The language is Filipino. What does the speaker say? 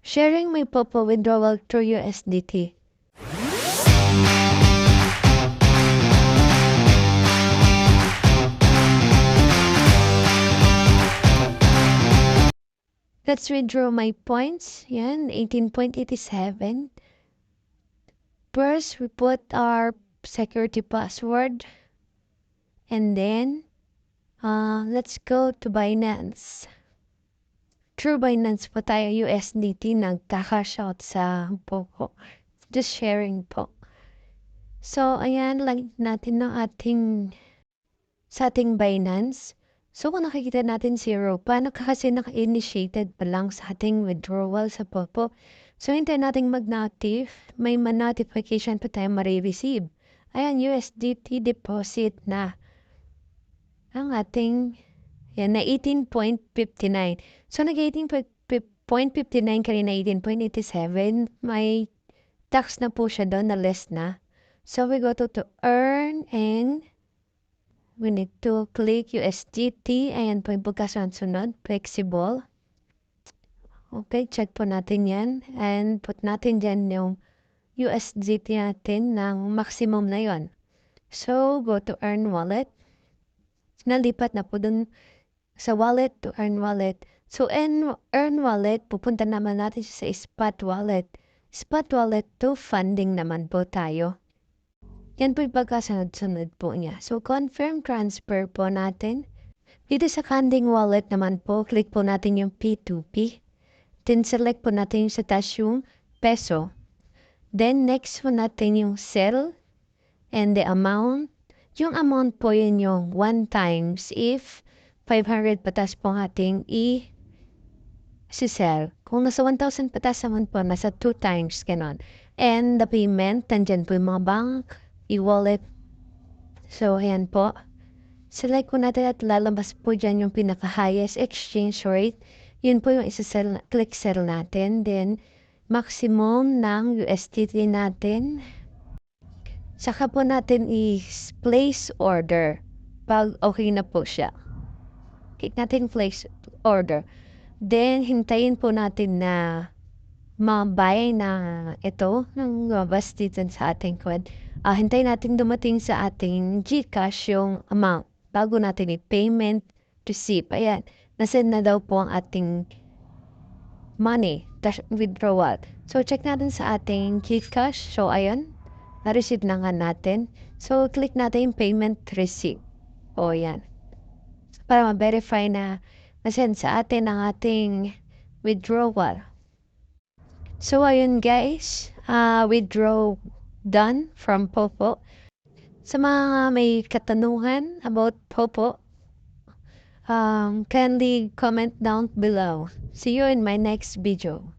Sharing my Popo withdrawal through USDT. Let's withdraw my points. Yan, 18.87. First, we put our security password. And then, let's go to Binance. Through Binance po tayo USDT nagka-cash out sa Popo. Just sharing po. So, ayan, link natin ng sa ating Binance. So, kung nakikita natin 0, paano kasi naka-initiated pa lang sa ating withdrawal sa Popo? So, hintayin natin mag-notif. May notification pa tayo marireceive. Ayan, USDT deposit na. Ang ating, yan, na 18.59. So, nag-18.59 kanina 18.87. May tax na po siya doon na less na. So, we go to earn and we need to click USDT. Ayan po yung pagkasunod. Flexible. Okay, check po natin yan. And put natin dyan yung USDT natin ng maximum na yon. So, go to earn wallet. Nalipat na po dun sa wallet to earn wallet. So, earn wallet, pupunta naman natin sa spot wallet. Spot wallet to funding naman po tayo. Yan po yung pagkasunod-sunod po niya. So, confirm transfer po natin. Dito sa funding wallet naman po, click po natin yung P2P. Then, select po natin yung sa taas yung peso. Then, next po natin yung sell and the amount. Yung amount po yun yung 1 times if 500 patas po ang ating i-sell. Kung nasa 1,000 patas naman po, nasa 2 times, ganon. And the payment, nandyan po yung mga bank, e-wallet. So, ayan po. Select po natin at lalabas po dyan yung pinaka-highest exchange rate. Yun po yung isa-sell, click sell natin. Then, maximum ng USDT natin. Saka po natin i-place order pag okay na po siya. Click natin place order. Then, hintayin po natin na ma-buy na ito ng lumabas dito sa ating code. Hintayin natin dumating sa ating GCash yung amount bago natin i-payment receipt. Ayan, nasend na daw po ang ating money, withdrawal. So, check natin sa ating GCash. So, ayan, na-receive na nga natin. So, click natin yung payment receipt. O, yan. Para ma-verify na nasend sa atin ang ating withdrawal. So, ayun guys, withdraw done from Popo. Sa mga may katanungan about Popo, kindly comment down below. See you in my next video.